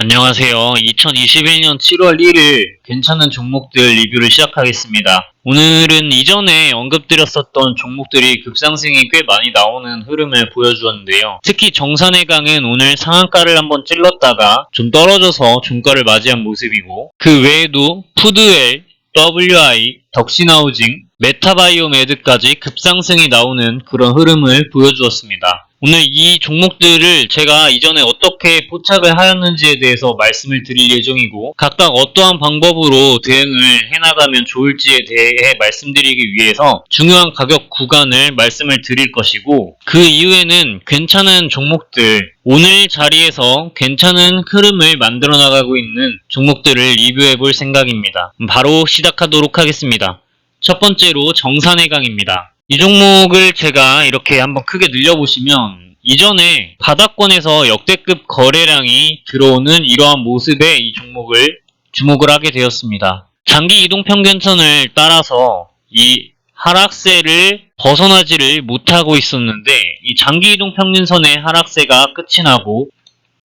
안녕하세요. 2021년 7월 1일 괜찮은 종목들 리뷰를 시작하겠습니다. 오늘은 이전에 언급드렸었던 종목들이 급상승이 꽤 많이 나오는 흐름을 보여주었는데요. 특히 정산해강은 오늘 상한가를 한번 찔렀다가 좀 떨어져서 종가를 맞이한 모습이고, 그 외에도 푸드웰, WI, 덕신하우징, 메타바이오메드까지 급상승이 나오는 그런 흐름을 보여주었습니다. 오늘 이 종목들을 제가 이전에 어떻게 포착을 하였는지에 대해서 말씀을 드릴 예정이고, 각각 어떠한 방법으로 대응을 해나가면 좋을지에 대해 말씀드리기 위해서 중요한 가격 구간을 말씀을 드릴 것이고, 그 이후에는 괜찮은 종목들, 오늘 자리에서 괜찮은 흐름을 만들어 나가고 있는 종목들을 리뷰해 볼 생각입니다. 바로 시작하도록 하겠습니다. 첫 번째로 정산해강입니다. 이 종목을 제가 이렇게 한번 크게 늘려보시면 이전에 바닥권에서 역대급 거래량이 들어오는 이러한 모습에 이 종목을 주목을 하게 되었습니다. 장기 이동평균선을 따라서 이 하락세를 벗어나지를 못하고 있었는데, 이 장기 이동평균선의 하락세가 끝이 나고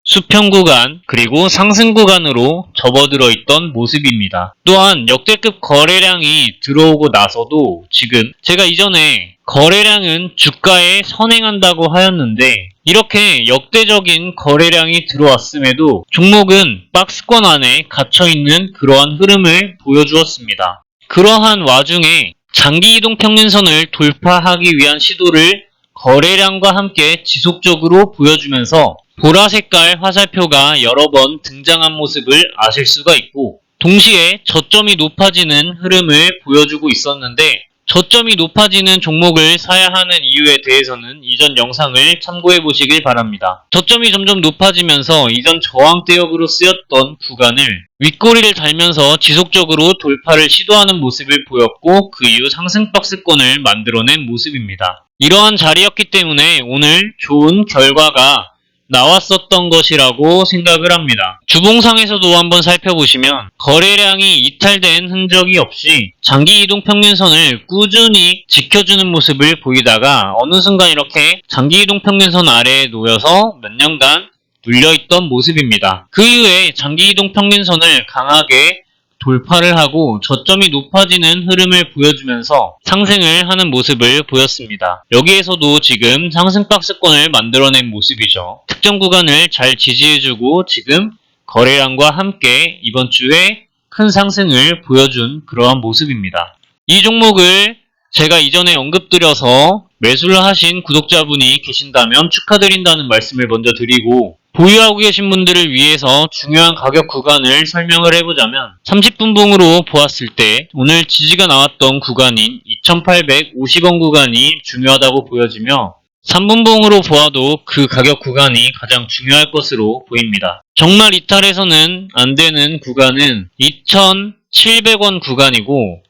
수평 구간 그리고 상승 구간으로 접어들어 있던 모습입니다. 또한 역대급 거래량이 들어오고 나서도 지금 제가 이전에 거래량은 주가에 선행한다고 하였는데, 이렇게 역대적인 거래량이 들어왔음에도 종목은 박스권 안에 갇혀있는 그러한 흐름을 보여주었습니다. 그러한 와중에 장기 이동평균선을 돌파하기 위한 시도를 거래량과 함께 지속적으로 보여주면서 보라색깔 화살표가 여러 번 등장한 모습을 아실 수가 있고, 동시에 저점이 높아지는 흐름을 보여주고 있었는데, 저점이 높아지는 종목을 사야 하는 이유에 대해서는 이전 영상을 참고해 보시길 바랍니다. 저점이 점점 높아지면서 이전 저항대역으로 쓰였던 구간을 윗꼬리를 달면서 지속적으로 돌파를 시도하는 모습을 보였고, 그 이후 상승 박스권을 만들어낸 모습입니다. 이러한 자리였기 때문에 오늘 좋은 결과가 나왔었던 것이라고 생각을 합니다. 주봉상에서도 한번 살펴보시면 거래량이 이탈된 흔적이 없이 장기 이동평균선을 꾸준히 지켜주는 모습을 보이다가 어느 순간 이렇게 장기 이동평균선 아래에 놓여서 몇 년간 눌려있던 모습입니다. 그 이후에 장기 이동평균선을 강하게 돌파를 하고 저점이 높아지는 흐름을 보여주면서 상승을 하는 모습을 보였습니다. 여기에서도 지금 상승 박스권을 만들어낸 모습이죠. 특정 구간을 잘 지지해주고 지금 거래량과 함께 이번 주에 큰 상승을 보여준 그러한 모습입니다. 이 종목을 제가 이전에 언급드려서 매수를 하신 구독자분이 계신다면 축하드린다는 말씀을 먼저 드리고, 보유하고 계신 분들을 위해서 중요한 가격 구간을 설명을 해보자면 30분 봉으로 보았을 때 오늘 지지가 나왔던 구간인 2850원 구간이 중요하다고 보여지며, 3분 봉으로 보아도 그 가격 구간이 가장 중요할 것으로 보입니다. 정말 이탈해서는 안 되는 구간은 2700원 구간이고,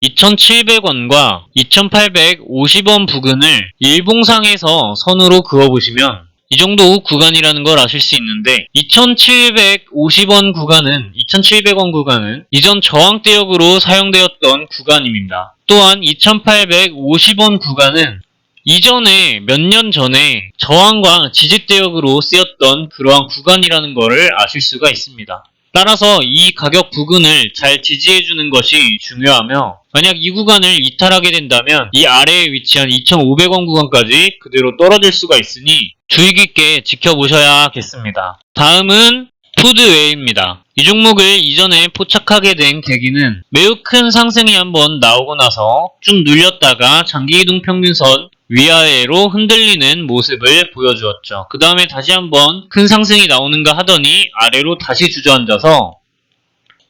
2700원과 2850원 부근을 일봉상에서 선으로 그어보시면 이 정도 구간이라는 걸 아실 수 있는데, 2750원 구간은, 2700원 구간은 이전 저항대역으로 사용되었던 구간입니다. 또한 2850원 구간은 이전에 몇 년 전에 저항과 지지대역으로 쓰였던 그러한 구간이라는 것을 아실 수가 있습니다. 따라서 이 가격 부근을 잘 지지해주는 것이 중요하며, 만약 이 구간을 이탈하게 된다면 이 아래에 위치한 2,500원 구간까지 그대로 떨어질 수가 있으니 주의 깊게 지켜보셔야겠습니다. 다음은 푸드웨이입니다. 이 종목을 이전에 포착하게 된 계기는 매우 큰 상승이 한번 나오고 나서 쭉 눌렸다가 장기 이동평균선 위아래로 흔들리는 모습을 보여주었죠. 그 다음에 다시 한번 큰 상승이 나오는가 하더니 아래로 다시 주저앉아서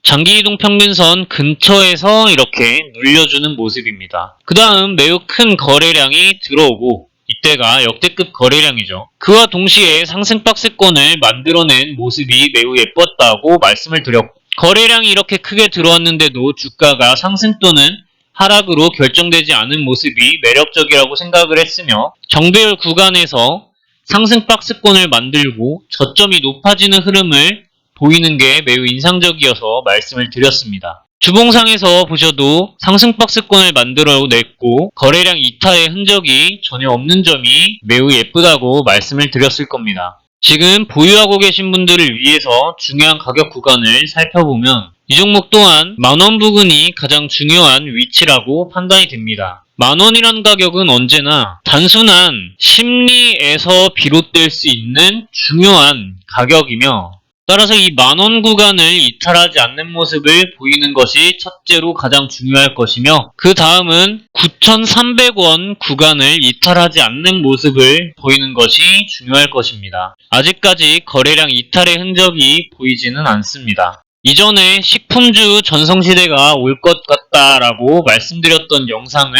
장기 이동평균선 근처에서 이렇게 눌려주는 모습입니다. 그 다음 매우 큰 거래량이 들어오고, 이때가 역대급 거래량이죠. 그와 동시에 상승 박스권을 만들어낸 모습이 매우 예뻤다고 말씀을 드렸고, 거래량이 이렇게 크게 들어왔는데도 주가가 상승 또는 하락으로 결정되지 않은 모습이 매력적이라고 생각을 했으며, 정배열 구간에서 상승 박스권을 만들고 저점이 높아지는 흐름을 보이는 게 매우 인상적이어서 말씀을 드렸습니다. 주봉상에서 보셔도 상승 박스권을 만들어냈고 거래량 이탈의 흔적이 전혀 없는 점이 매우 예쁘다고 말씀을 드렸을 겁니다. 지금 보유하고 계신 분들을 위해서 중요한 가격 구간을 살펴보면 이 종목 또한 만원 부근이 가장 중요한 위치라고 판단이 됩니다. 만원이란 가격은 언제나 단순한 심리에서 비롯될 수 있는 중요한 가격이며, 따라서 이 만원 구간을 이탈하지 않는 모습을 보이는 것이 첫째로 가장 중요할 것이며, 그 다음은 9,300원 구간을 이탈하지 않는 모습을 보이는 것이 중요할 것입니다. 아직까지 거래량 이탈의 흔적이 보이지는 않습니다. 이전에 식품주 전성시대가 올 것 같다라고 말씀드렸던 영상을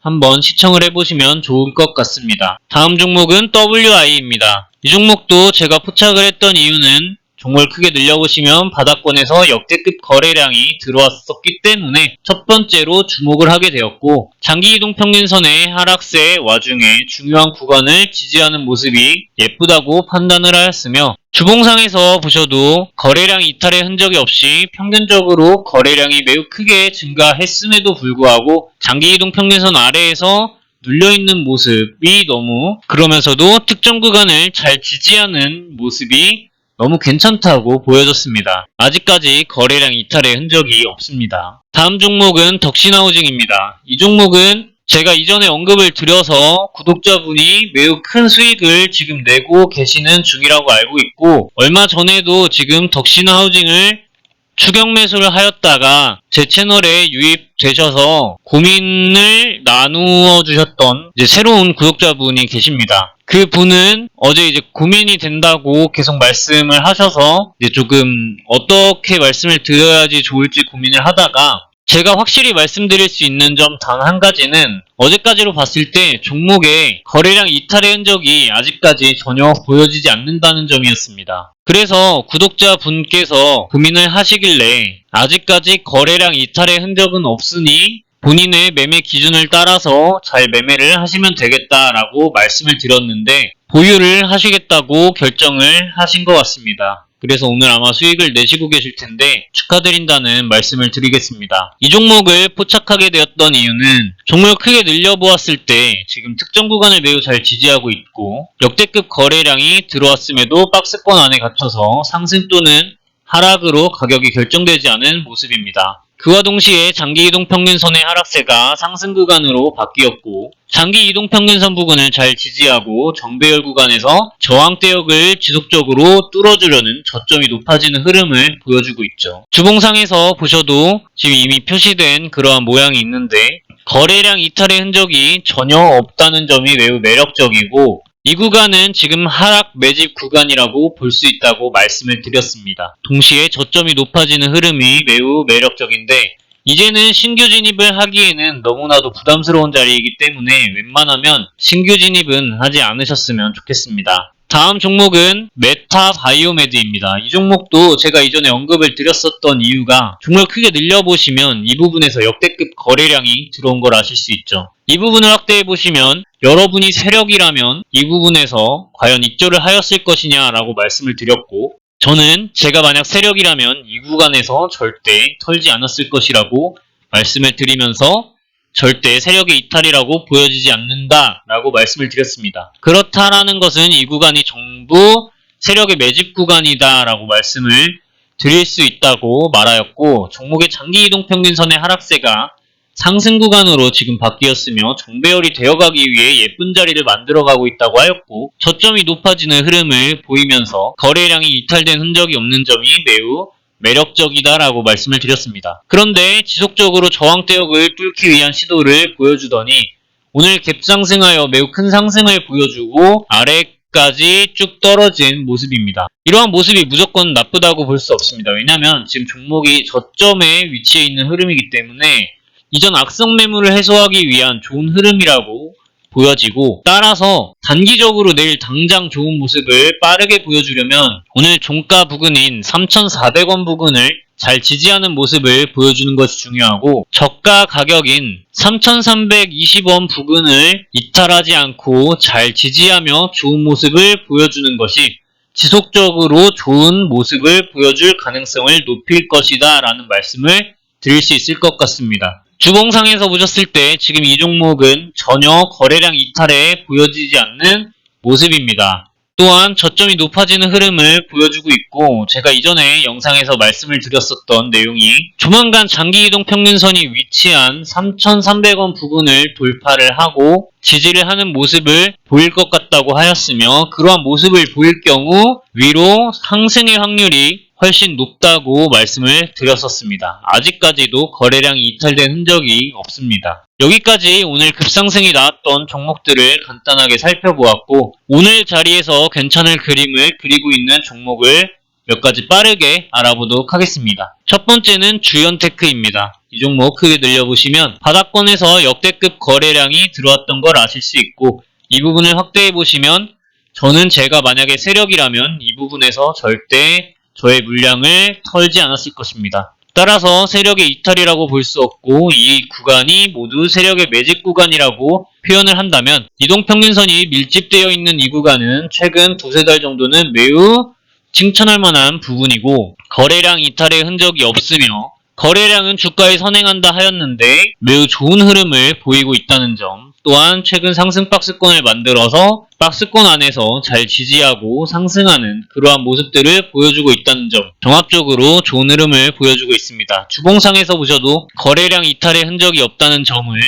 한번 시청을 해보시면 좋을 것 같습니다. 다음 종목은 WI입니다. 이 종목도 제가 포착을 했던 이유는 종목을 크게 늘려보시면 바닥권에서 역대급 거래량이 들어왔었기 때문에 첫 번째로 주목을 하게 되었고, 장기 이동 평균선의 하락세 와중에 중요한 구간을 지지하는 모습이 예쁘다고 판단을 하였으며, 주봉상에서 보셔도 거래량 이탈의 흔적이 없이 평균적으로 거래량이 매우 크게 증가했음에도 불구하고 장기 이동 평균선 아래에서 눌려있는 모습이 그러면서도 특정 구간을 잘 지지하는 모습이 너무 괜찮다고 보여졌습니다. 아직까지 거래량 이탈의 흔적이 없습니다. 다음 종목은 덕신하우징입니다. 이 종목은 제가 이전에 언급을 드려서 구독자분이 매우 큰 수익을 지금 내고 계시는 중이라고 알고 있고, 얼마 전에도 지금 덕신하우징을 추격 매수를 하였다가 제 채널에 유입되셔서 고민을 나누어 주셨던 새로운 구독자분이 계십니다. 그 분은 어제 고민이 된다고 계속 말씀을 하셔서 조금 어떻게 말씀을 드려야지 좋을지 고민을 하다가, 제가 확실히 말씀드릴 수 있는 점 단 한 가지는 어제까지로 봤을 때 종목의 거래량 이탈의 흔적이 아직까지 전혀 보여지지 않는다는 점이었습니다. 그래서 구독자분께서 고민을 하시길래 아직까지 거래량 이탈의 흔적은 없으니 본인의 매매 기준을 따라서 잘 매매를 하시면 되겠다라고 말씀을 드렸는데, 보유를 하시겠다고 결정을 하신 것 같습니다. 그래서 오늘 아마 수익을 내시고 계실 텐데 축하드린다는 말씀을 드리겠습니다. 이 종목을 포착하게 되었던 이유는 종목을 크게 늘려보았을 때 지금 특정 구간을 매우 잘 지지하고 있고, 역대급 거래량이 들어왔음에도 박스권 안에 갇혀서 상승 또는 하락으로 가격이 결정되지 않은 모습입니다. 그와 동시에 장기 이동 평균선의 하락세가 상승 구간으로 바뀌었고, 장기 이동 평균선 부근을 잘 지지하고 정배열 구간에서 저항대역을 지속적으로 뚫어주려는 저점이 높아지는 흐름을 보여주고 있죠. 주봉상에서 보셔도 지금 이미 표시된 그러한 모양이 있는데, 거래량 이탈의 흔적이 전혀 없다는 점이 매우 매력적이고, 이 구간은 지금 하락 매집 구간이라고 볼 수 있다고 말씀을 드렸습니다. 동시에 저점이 높아지는 흐름이 매우 매력적인데, 이제는 신규 진입을 하기에는 너무나도 부담스러운 자리이기 때문에 웬만하면 신규 진입은 하지 않으셨으면 좋겠습니다. 다음 종목은 메타바이오메드입니다. 이 종목도 제가 이전에 언급을 드렸었던 이유가, 종목을 크게 늘려보시면 이 부분에서 역대급 거래량이 들어온 걸 아실 수 있죠. 이 부분을 확대해보시면 여러분이 세력이라면 이 부분에서 과연 입조를 하였을 것이냐라고 말씀을 드렸고, 저는 제가 만약 세력이라면 이 구간에서 절대 털지 않았을 것이라고 말씀을 드리면서 절대 세력의 이탈이라고 보여지지 않는다라고 말씀을 드렸습니다. 그렇다라는 것은 이 구간이 전부 세력의 매집 구간이다라고 말씀을 드릴 수 있다고 말하였고, 종목의 장기 이동 평균선의 하락세가 상승 구간으로 지금 바뀌었으며 정배열이 되어가기 위해 예쁜 자리를 만들어가고 있다고 하였고, 저점이 높아지는 흐름을 보이면서 거래량이 이탈된 흔적이 없는 점이 매우 매력적이다라고 말씀을 드렸습니다. 그런데 지속적으로 저항대역을 뚫기 위한 시도를 보여주더니 오늘 갭상승하여 매우 큰 상승을 보여주고 아래까지 쭉 떨어진 모습입니다. 이러한 모습이 무조건 나쁘다고 볼 수 없습니다. 왜냐하면 지금 종목이 저점에 위치해 있는 흐름이기 때문에 이전 악성 매물을 해소하기 위한 좋은 흐름이라고 보여지고, 따라서 단기적으로 내일 당장 좋은 모습을 빠르게 보여주려면 오늘 종가 부근인 3,400원 부근을 잘 지지하는 모습을 보여주는 것이 중요하고, 저가 가격인 3,320원 부근을 이탈하지 않고 잘 지지하며 좋은 모습을 보여주는 것이 지속적으로 좋은 모습을 보여줄 가능성을 높일 것이다 라는 말씀을 드릴 수 있을 것 같습니다. 주봉상에서 보셨을 때 지금 이 종목은 전혀 거래량 이탈에 보여지지 않는 모습입니다. 또한 저점이 높아지는 흐름을 보여주고 있고, 제가 이전에 영상에서 말씀을 드렸었던 내용이 조만간 장기이동 평균선이 위치한 3,300원 부근을 돌파를 하고 지지를 하는 모습을 보일 것 같다고 하였으며, 그러한 모습을 보일 경우 위로 상승의 확률이 훨씬 높다고 말씀을 드렸었습니다. 아직까지도 거래량이 이탈된 흔적이 없습니다. 여기까지 오늘 급상승이 나왔던 종목들을 간단하게 살펴보았고, 오늘 자리에서 괜찮은 그림을 그리고 있는 종목을 몇 가지 빠르게 알아보도록 하겠습니다. 첫 번째는 주연테크입니다. 이 종목 크게 늘려보시면 바닥권에서 역대급 거래량이 들어왔던 걸 아실 수 있고, 이 부분을 확대해 보시면 저는 제가 만약에 세력이라면 이 부분에서 절대 저의 물량을 털지 않았을 것입니다. 따라서 세력의 이탈이라고 볼 수 없고, 이 구간이 모두 세력의 매집 구간이라고 표현을 한다면, 이동평균선이 밀집되어 있는 이 구간은 최근 두세 달 정도는 매우 칭찬할 만한 부분이고, 거래량 이탈의 흔적이 없으며 거래량은 주가에 선행한다 하였는데 매우 좋은 흐름을 보이고 있다는 점, 또한 최근 상승 박스권을 만들어서 박스권 안에서 잘 지지하고 상승하는 그러한 모습들을 보여주고 있다는 점, 종합적으로 좋은 흐름을 보여주고 있습니다. 주봉상에서 보셔도 거래량 이탈의 흔적이 없다는 점을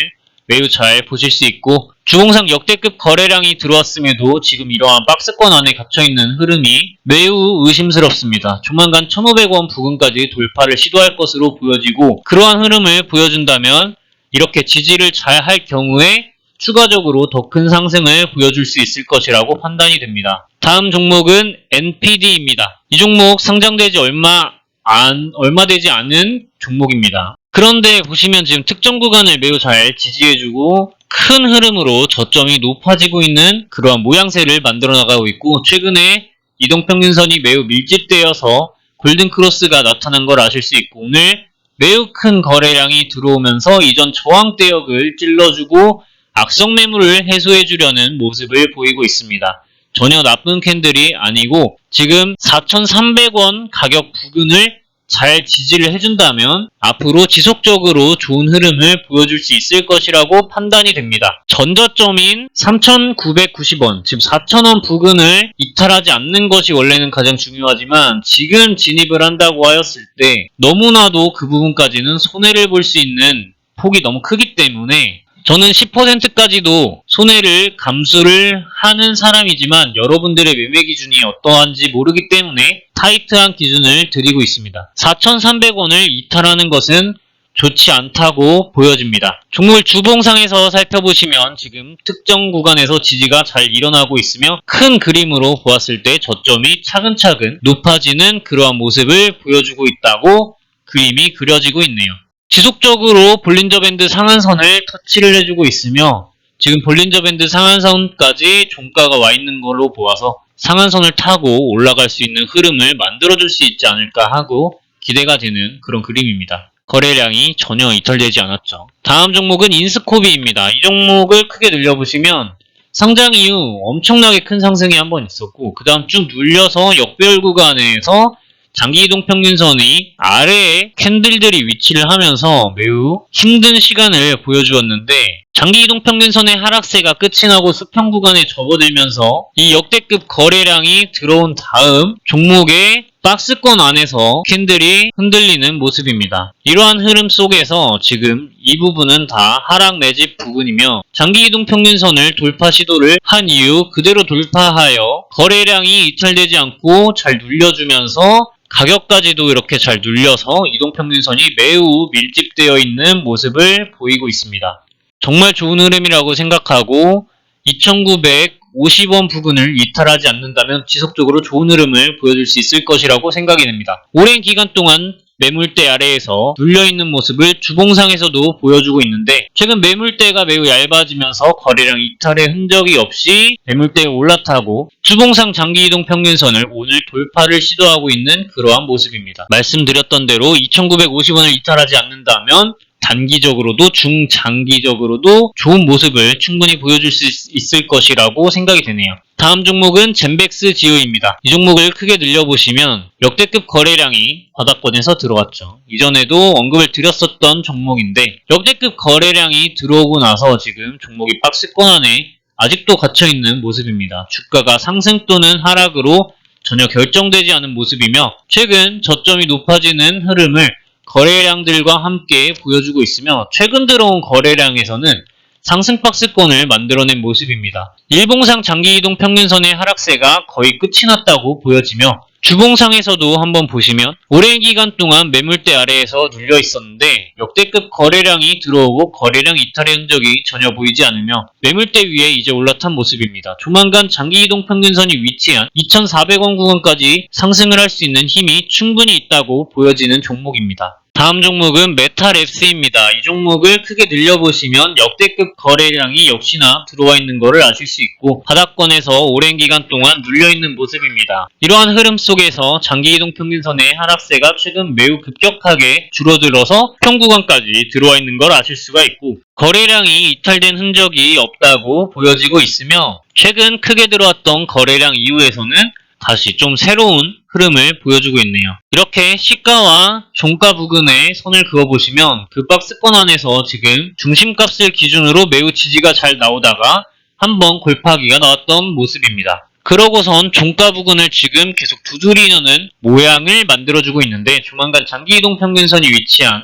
매우 잘 보실 수 있고, 주봉상 역대급 거래량이 들어왔음에도 지금 이러한 박스권 안에 갇혀있는 흐름이 매우 의심스럽습니다. 조만간 1,500원 부근까지 돌파를 시도할 것으로 보여지고, 그러한 흐름을 보여준다면 이렇게 지지를 잘 할 경우에 추가적으로 더 큰 상승을 보여줄 수 있을 것이라고 판단이 됩니다. 다음 종목은 NPD입니다. 이 종목 상장되지 얼마 되지 않은 종목입니다. 그런데 보시면 지금 특정 구간을 매우 잘 지지해주고 큰 흐름으로 저점이 높아지고 있는 그러한 모양새를 만들어 나가고 있고, 최근에 이동평균선이 매우 밀집되어서 골든크로스가 나타난 걸 아실 수 있고, 오늘 매우 큰 거래량이 들어오면서 이전 저항대역을 찔러주고 악성 매물을 해소해주려는 모습을 보이고 있습니다. 전혀 나쁜 캔들이 아니고, 지금 4,300원 가격 부근을 잘 지지를 해준다면 앞으로 지속적으로 좋은 흐름을 보여줄 수 있을 것이라고 판단이 됩니다. 전저점인 3,990원, 즉 4,000원 부근을 이탈하지 않는 것이 원래는 가장 중요하지만, 지금 진입을 한다고 하였을 때 너무나도 그 부분까지는 손해를 볼 수 있는 폭이 너무 크기 때문에, 저는 10%까지도 손해를 감수를 하는 사람이지만 여러분들의 매매 기준이 어떠한지 모르기 때문에 타이트한 기준을 드리고 있습니다. 4,300원을 이탈하는 것은 좋지 않다고 보여집니다. 종목을 주봉상에서 살펴보시면 지금 특정 구간에서 지지가 잘 일어나고 있으며, 큰 그림으로 보았을 때 저점이 차근차근 높아지는 그러한 모습을 보여주고 있다고 그림이 그려지고 있네요. 지속적으로 볼린저 밴드 상한선을 터치를 해주고 있으며, 지금 볼린저 밴드 상한선까지 종가가 와 있는 걸로 보아서 상한선을 타고 올라갈 수 있는 흐름을 만들어줄 수 있지 않을까 하고 기대가 되는 그런 그림입니다. 거래량이 전혀 이탈되지 않았죠. 다음 종목은 인스코비입니다. 이 종목을 크게 늘려보시면 상장 이후 엄청나게 큰 상승이 한번 있었고, 그 다음 쭉 눌려서 역배열 구간에서 장기이동평균선이 아래에 캔들들이 위치를 하면서 매우 힘든 시간을 보여주었는데, 장기이동평균선의 하락세가 끝이 나고 수평 구간에 접어들면서 이 역대급 거래량이 들어온 다음 종목의 박스권 안에서 캔들이 흔들리는 모습입니다. 이러한 흐름 속에서 지금 이 부분은 다 하락 매집 부분이며, 장기이동평균선을 돌파 시도를 한 이후 그대로 돌파하여 거래량이 이탈되지 않고 잘 눌려주면서 가격까지도 이렇게 잘 눌려서 이동평균선이 매우 밀집되어 있는 모습을 보이고 있습니다. 정말 좋은 흐름이라고 생각하고, 2,950원 부근을 이탈하지 않는다면 지속적으로 좋은 흐름을 보여줄 수 있을 것이라고 생각이 됩니다. 오랜 기간 동안 매물대 아래에서 눌려있는 모습을 주봉상에서도 보여주고 있는데, 최근 매물대가 매우 얇아지면서 거래량 이탈의 흔적이 없이 매물대에 올라타고 주봉상 장기이동 평균선을 오늘 돌파를 시도하고 있는 그러한 모습입니다. 말씀드렸던 대로 2,950원을 이탈하지 않는다면 단기적으로도 중장기적으로도 좋은 모습을 충분히 보여줄 수 있을 것이라고 생각이 되네요. 다음 종목은 젠백스 지오입니다. 이 종목을 크게 늘려보시면 역대급 거래량이 바닥권에서 들어왔죠. 이전에도 언급을 드렸었던 종목인데, 역대급 거래량이 들어오고 나서 지금 종목이 박스권 안에 아직도 갇혀있는 모습입니다. 주가가 상승 또는 하락으로 전혀 결정되지 않은 모습이며 최근 저점이 높아지는 흐름을 거래량들과 함께 보여주고 있으며 최근 들어온 거래량에서는 상승 박스권을 만들어낸 모습입니다. 일봉상 장기이동 평균선의 하락세가 거의 끝이 났다고 보여지며 주봉상에서도 한번 보시면 오랜 기간 동안 매물대 아래에서 눌려 있었는데 역대급 거래량이 들어오고 거래량 이탈의 흔적이 전혀 보이지 않으며 매물대 위에 이제 올라탄 모습입니다. 조만간 장기이동 평균선이 위치한 2,400원 구간까지 상승을 할 수 있는 힘이 충분히 있다고 보여지는 종목입니다. 다음 종목은 메탈랩스입니다. 이 종목을 크게 늘려보시면 역대급 거래량이 역시나 들어와 있는 것을 아실 수 있고 바닥권에서 오랜 기간 동안 눌려있는 모습입니다. 이러한 흐름 속에서 장기이동 평균선의 하락세가 최근 매우 급격하게 줄어들어서 평구간까지 들어와 있는 걸 아실 수가 있고 거래량이 이탈된 흔적이 없다고 보여지고 있으며 최근 크게 들어왔던 거래량 이후에서는 다시 좀 새로운 흐름을 보여주고 있네요. 이렇게 시가와 종가 부근에 선을 그어보시면 그 박스권 안에서 지금 중심값을 기준으로 매우 지지가 잘 나오다가 한번 골파기가 나왔던 모습입니다. 그러고선 종가 부근을 지금 계속 두드리는 모양을 만들어주고 있는데 조만간 장기이동 평균선이 위치한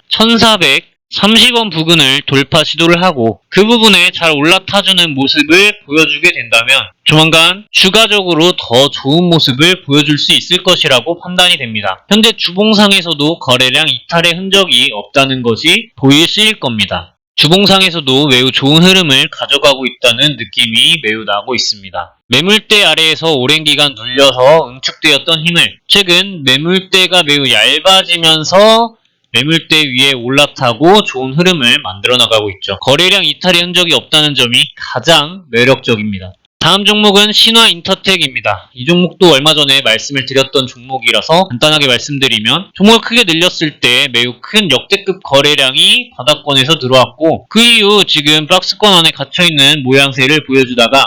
1430원 부근을 돌파 시도를 하고 그 부분에 잘 올라타주는 모습을 보여주게 된다면 조만간 추가적으로 더 좋은 모습을 보여줄 수 있을 것이라고 판단이 됩니다. 현재 주봉상에서도 거래량 이탈의 흔적이 없다는 것이 보이실 겁니다. 주봉상에서도 매우 좋은 흐름을 가져가고 있다는 느낌이 매우 나고 있습니다. 매물대 아래에서 오랜 기간 눌려서 응축되었던 힘을 최근 매물대가 매우 얇아지면서 매물대 위에 올라타고 좋은 흐름을 만들어 나가고 있죠. 거래량 이탈의 흔적이 없다는 점이 가장 매력적입니다. 다음 종목은 신화인터텍입니다. 이 종목도 얼마 전에 말씀을 드렸던 종목이라서 간단하게 말씀드리면 종목을 크게 늘렸을 때 매우 큰 역대급 거래량이 바닥권에서 들어왔고 그 이후 지금 박스권 안에 갇혀있는 모양새를 보여주다가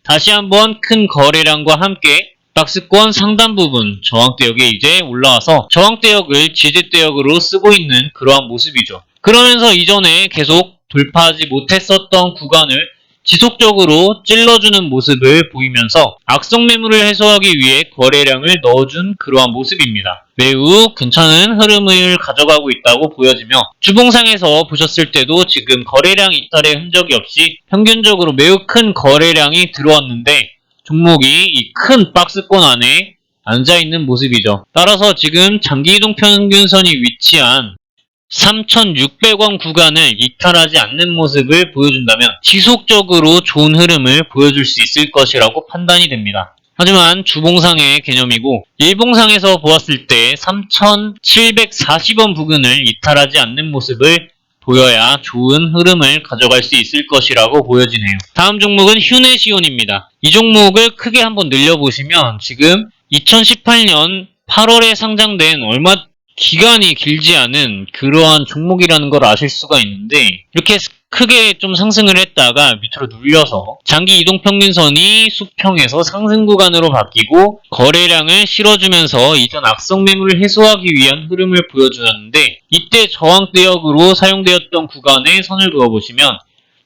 다시 한번 큰 거래량과 함께 박스권 상단 부분 저항대역에 이제 올라와서 저항대역을 지지대역으로 쓰고 있는 그러한 모습이죠. 그러면서 이전에 계속 돌파하지 못했었던 구간을 지속적으로 찔러주는 모습을 보이면서 악성 매물을 해소하기 위해 거래량을 넣어준 그러한 모습입니다. 매우 괜찮은 흐름을 가져가고 있다고 보여지며 주봉상에서 보셨을 때도 지금 거래량 이탈의 흔적이 없이 평균적으로 매우 큰 거래량이 들어왔는데 종목이 이 큰 박스권 안에 앉아있는 모습이죠. 따라서 지금 장기이동 평균선이 위치한 3,600원 구간을 이탈하지 않는 모습을 보여준다면 지속적으로 좋은 흐름을 보여줄 수 있을 것이라고 판단이 됩니다. 하지만 주봉상의 개념이고 일봉상에서 보았을 때 3,740원 부근을 이탈하지 않는 모습을 보여야 좋은 흐름을 가져갈 수 있을 것이라고 보여지네요. 다음 종목은 휴네시온입니다. 이 종목을 크게 한번 늘려보시면 지금 2018년 8월에 상장된 얼마 기간이 길지 않은 그러한 종목이라는 걸 아실 수가 있는데 이렇게 크게 좀 상승을 했다가 밑으로 눌려서 장기 이동 평균선이 수평에서 상승 구간으로 바뀌고 거래량을 실어주면서 이전 악성 매물을 해소하기 위한 흐름을 보여주었는데 이때 저항대역으로 사용되었던 구간에 선을 그어보시면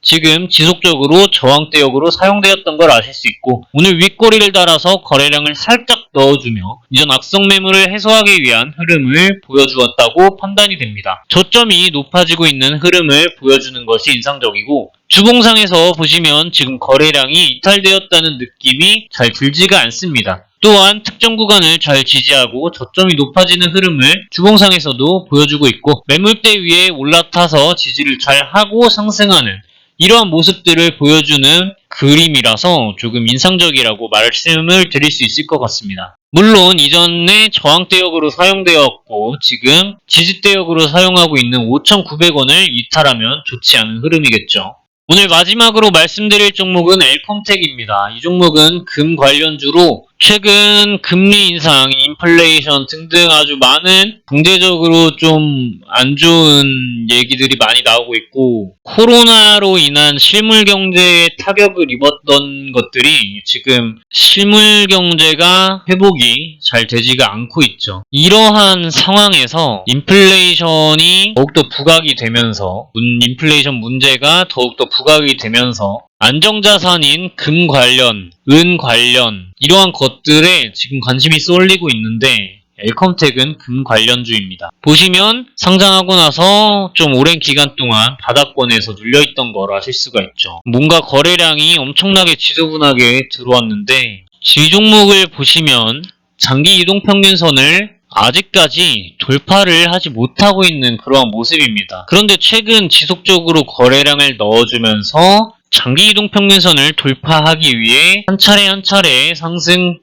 지금 지속적으로 저항대역으로 사용되었던 걸 아실 수 있고 오늘 윗꼬리를 달아서 거래량을 살짝 넣어주며 이전 악성 매물을 해소하기 위한 흐름을 보여주었다고 판단이 됩니다. 저점이 높아지고 있는 흐름을 보여주는 것이 인상적이고 주봉상에서 보시면 지금 거래량이 이탈되었다는 느낌이 잘 들지가 않습니다. 또한 특정 구간을 잘 지지하고 저점이 높아지는 흐름을 주봉상에서도 보여주고 있고 매물대 위에 올라타서 지지를 잘 하고 상승하는 이러한 모습들을 보여주는 그림이라서 조금 인상적이라고 말씀을 드릴 수 있을 것 같습니다. 물론 이전에 저항대역으로 사용되었고 지금 지지대역으로 사용하고 있는 5,900원을 이탈하면 좋지 않은 흐름이겠죠. 오늘 마지막으로 말씀드릴 종목은 엘컴텍입니다. 이 종목은 금 관련주로 최근 금리 인상, 인플레이션 등등 아주 많은 국제적으로 좀 안 좋은 얘기들이 많이 나오고 있고 코로나로 인한 실물 경제에 타격을 입었던 것들이 지금 실물 경제가 회복이 잘 되지가 않고 있죠. 이러한 상황에서 인플레이션이 더욱더 부각이 되면서 인플레이션 문제가 더욱더 부각이 되면서 안정자산인 금 관련, 은 관련 이러한 것들에 지금 관심이 쏠리고 있는데 엘컴텍은 금 관련주입니다. 보시면 상장하고 나서 좀 오랜 기간 동안 바닥권에서 눌려있던 걸 아실 수가 있죠. 뭔가 거래량이 엄청나게 지저분하게 들어왔는데 지종목을 보시면 장기 이동평균선을 아직까지 돌파를 하지 못하고 있는 그러한 모습입니다. 그런데 최근 지속적으로 거래량을 넣어주면서 장기 이동평균선을 돌파하기 위해 한 차례 한 차례 상승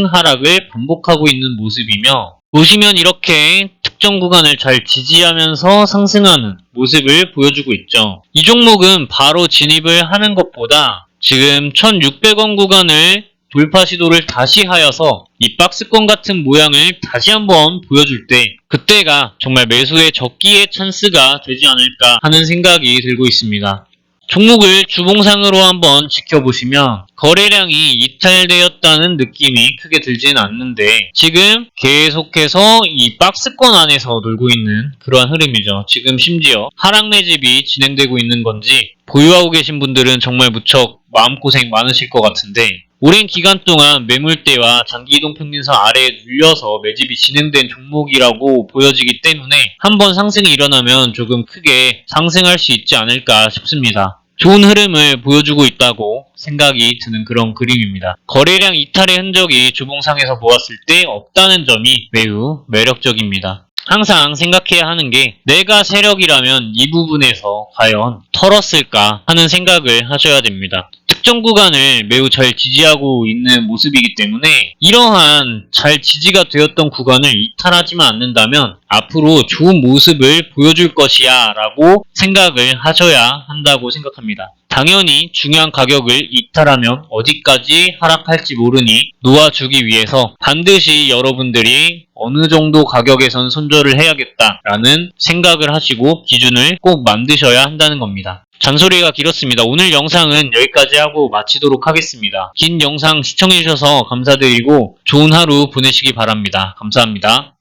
하락을 반복하고 있는 모습이며 보시면 이렇게 특정 구간을 잘 지지하면서 상승하는 모습을 보여주고 있죠. 이 종목은 바로 진입을 하는 것보다 지금 1600원 구간을 돌파 시도를 다시 하여서 이 박스권 같은 모양을 다시 한번 보여줄 때 그때가 정말 매수의 적기의 찬스가 되지 않을까 하는 생각이 들고 있습니다. 종목을 주봉상으로 한번 지켜보시면 거래량이 이탈되었다는 느낌이 크게 들지는 않는데 지금 계속해서 이 박스권 안에서 놀고 있는 그러한 흐름이죠. 지금 심지어 하락 매집이 진행되고 있는 건지 보유하고 계신 분들은 정말 무척 마음고생 많으실 것 같은데 오랜 기간 동안 매물대와 장기이동평균선 아래에 눌려서 매집이 진행된 종목이라고 보여지기 때문에 한번 상승이 일어나면 조금 크게 상승할 수 있지 않을까 싶습니다. 좋은 흐름을 보여주고 있다고 생각이 드는 그런 그림입니다. 거래량 이탈의 흔적이 주봉상에서 보았을 때 없다는 점이 매우 매력적입니다. 항상 생각해야 하는 게 내가 세력이라면 이 부분에서 과연 털었을까 하는 생각을 하셔야 됩니다. 특정 구간을 매우 잘 지지하고 있는 모습이기 때문에 이러한 잘 지지가 되었던 구간을 이탈하지만 않는다면 앞으로 좋은 모습을 보여줄 것이야 라고 생각을 하셔야 한다고 생각합니다. 당연히 중요한 가격을 이탈하면 어디까지 하락할지 모르니 놓아주기 위해서 반드시 여러분들이 어느 정도 가격에선 손절을 해야겠다라는 생각을 하시고 기준을 꼭 만드셔야 한다는 겁니다. 잔소리가 길었습니다. 오늘 영상은 여기까지 하고 마치도록 하겠습니다. 긴 영상 시청해주셔서 감사드리고 좋은 하루 보내시기 바랍니다. 감사합니다.